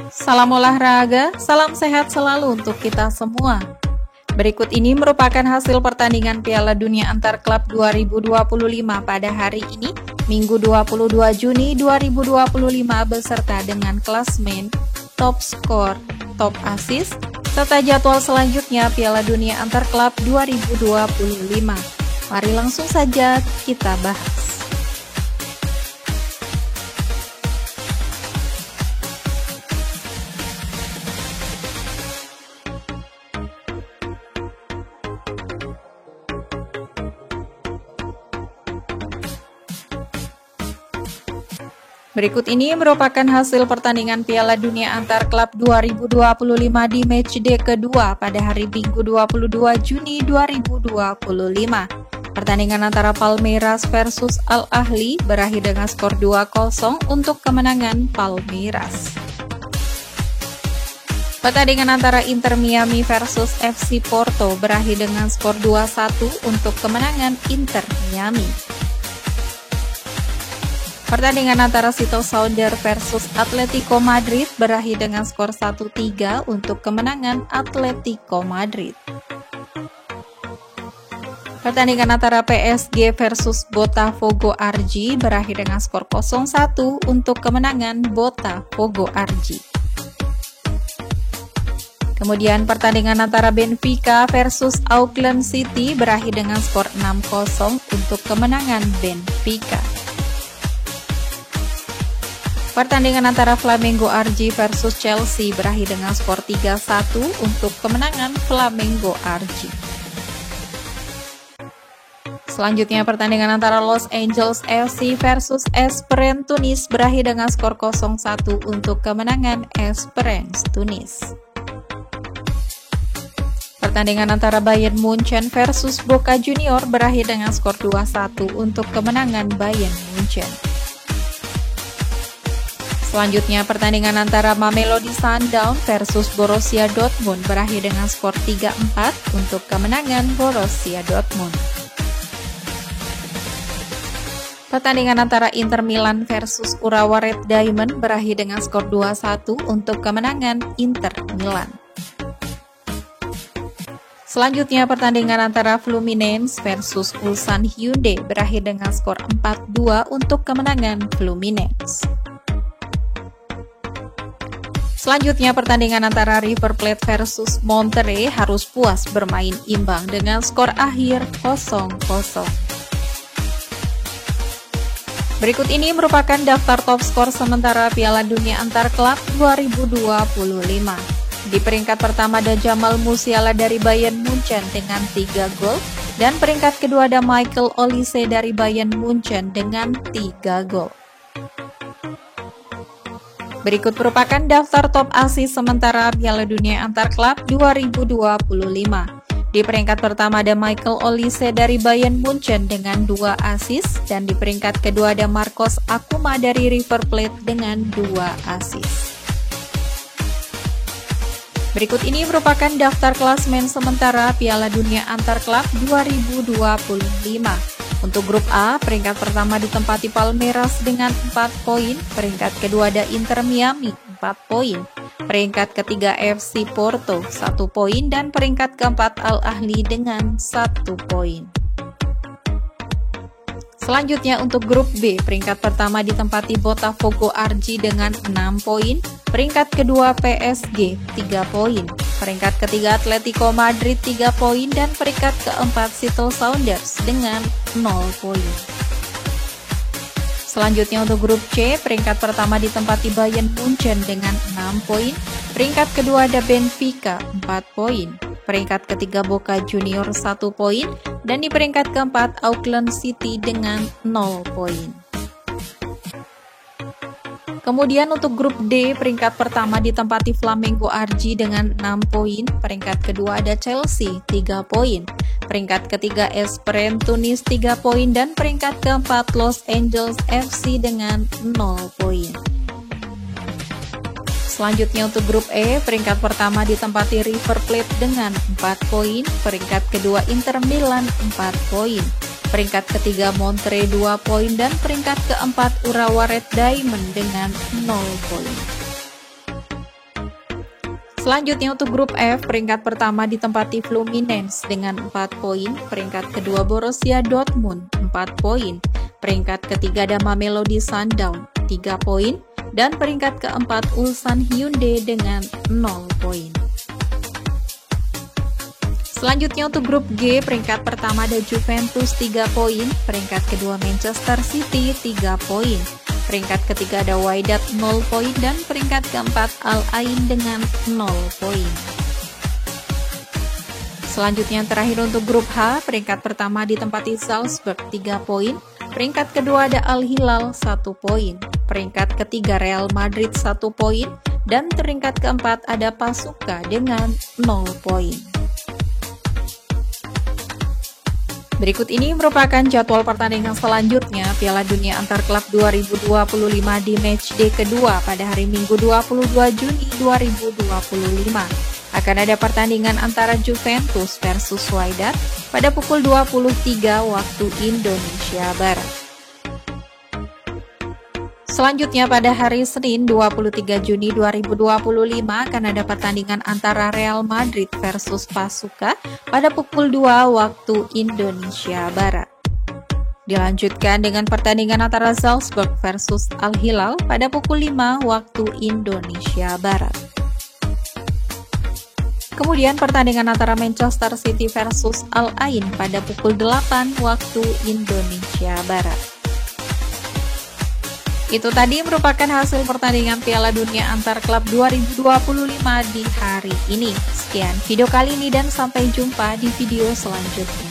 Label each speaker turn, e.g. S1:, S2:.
S1: Salam olahraga, salam sehat selalu untuk kita semua. Berikut ini merupakan hasil pertandingan Piala Dunia Antar Klub 2025 pada hari ini, Minggu 22 Juni 2025 beserta dengan klasmen, top skor, top assist, serta jadwal selanjutnya Piala Dunia Antar Klub 2025. Mari langsung saja kita bahas. Berikut ini merupakan hasil pertandingan Piala Dunia Antar Klub 2025 di matchday kedua pada hari Minggu 22 Juni 2025. Pertandingan antara Palmeiras versus Al Ahly berakhir dengan skor 2-0 untuk kemenangan Palmeiras. Pertandingan antara Inter Miami versus FC Porto berakhir dengan skor 2-1 untuk kemenangan Inter Miami. Pertandingan antara Seattle Sounders versus Atletico Madrid berakhir dengan skor 1-3 untuk kemenangan Atletico Madrid. Pertandingan antara PSG versus Botafogo RG berakhir dengan skor 0-1 untuk kemenangan Botafogo RG. Kemudian pertandingan antara Benfica versus Auckland City berakhir dengan skor 6-0 untuk kemenangan Benfica. Pertandingan antara Flamengo RG versus Chelsea berakhir dengan skor 3-1 untuk kemenangan Flamengo RG. Selanjutnya pertandingan antara Los Angeles FC versus Esperance Tunis berakhir dengan skor 0-1 untuk kemenangan Esperance Tunis. Pertandingan antara Bayern Munchen versus Boca Juniors berakhir dengan skor 2-1 untuk kemenangan Bayern Munchen. Selanjutnya pertandingan antara Mamelodi Sundowns versus Borussia Dortmund berakhir dengan skor 3-4 untuk kemenangan Borussia Dortmund. Pertandingan antara Inter Milan versus Urawa Red Diamond berakhir dengan skor 2-1 untuk kemenangan Inter Milan. Selanjutnya pertandingan antara Fluminense versus Ulsan Hyundai berakhir dengan skor 4-2 untuk kemenangan Fluminense. Selanjutnya pertandingan antara River Plate versus Monterrey harus puas bermain imbang dengan skor akhir 0-0. Berikut ini merupakan daftar top skor sementara Piala Dunia Antar Klub 2025. Di peringkat pertama ada Jamal Musiala dari Bayern Munchen dengan 3 gol dan peringkat kedua ada Michael Olise dari Bayern Munchen dengan 3 gol. Berikut merupakan daftar top assist sementara Piala Dunia Antar Klub 2025. Di peringkat pertama ada Michael Olise dari Bayern Munchen dengan 2 assist dan di peringkat kedua ada Marcos Akuma dari River Plate dengan 2 assist. Berikut ini merupakan daftar klasmen sementara Piala Dunia Antar Klub 2025. Untuk grup A, peringkat pertama ditempati Palmeiras dengan 4 poin, peringkat kedua ada Inter Miami 4 poin, peringkat ketiga FC Porto 1 poin, dan peringkat keempat Al Ahly dengan 1 poin. Selanjutnya untuk grup B, peringkat pertama ditempati Botafogo RG dengan 6 poin, peringkat kedua PSG 3 poin, peringkat ketiga Atletico Madrid 3 poin, dan peringkat keempat Seattle Sounders dengan 0 poin. Selanjutnya untuk grup C, peringkat pertama ditempati Bayern Munchen dengan 6 poin, peringkat kedua ada Benfica 4 poin, peringkat ketiga Boca Juniors 1 poin, dan di peringkat keempat Auckland City dengan 0 poin. Kemudian untuk grup D, peringkat pertama ditempati Flamengo RG dengan 6 poin, peringkat kedua ada Chelsea 3 poin, peringkat ketiga Esperance Tunis 3 poin, dan peringkat keempat Los Angeles FC dengan 0 poin. Selanjutnya untuk grup E, peringkat pertama ditempati River Plate dengan 4 poin, peringkat kedua Inter Milan 4 poin, peringkat ketiga Monterrey 2 poin, dan peringkat keempat Urawa Red Diamond dengan 0 poin. Selanjutnya untuk grup F, peringkat pertama ditempati Fluminense dengan 4 poin, peringkat kedua Borussia Dortmund 4 poin, peringkat ketiga ada Mamelodi Sundowns 3 poin, dan peringkat keempat Ulsan Hyundai dengan 0 poin. Selanjutnya untuk grup G, peringkat pertama ada Juventus 3 poin, peringkat kedua Manchester City 3 poin, peringkat ketiga ada Wydad 0 poin, dan peringkat keempat Al Ain dengan 0 poin. Selanjutnya yang terakhir untuk grup H, peringkat pertama ditempati Salzburg 3 poin, peringkat kedua ada Al Hilal 1 poin, peringkat ketiga Real Madrid 1 poin, dan peringkat keempat ada Pachuca dengan 0 poin. Berikut ini merupakan jadwal pertandingan selanjutnya Piala Dunia Antar Klub 2025 di matchday kedua pada hari Minggu 22 Juni 2025. Akan ada pertandingan antara Juventus versus Wydad pada pukul 23 waktu Indonesia Barat. Selanjutnya pada hari Senin 23 Juni 2025 akan ada pertandingan antara Real Madrid versus Pachuca pada pukul 2 waktu Indonesia Barat. Dilanjutkan dengan pertandingan antara Salzburg versus Al Hilal pada pukul 5 waktu Indonesia Barat. Kemudian pertandingan antara Manchester City versus Al Ain pada pukul 8 waktu Indonesia Barat. Itu tadi merupakan hasil pertandingan Piala Dunia Antar Klub 2025 di hari ini. Sekian video kali ini dan sampai jumpa di video selanjutnya.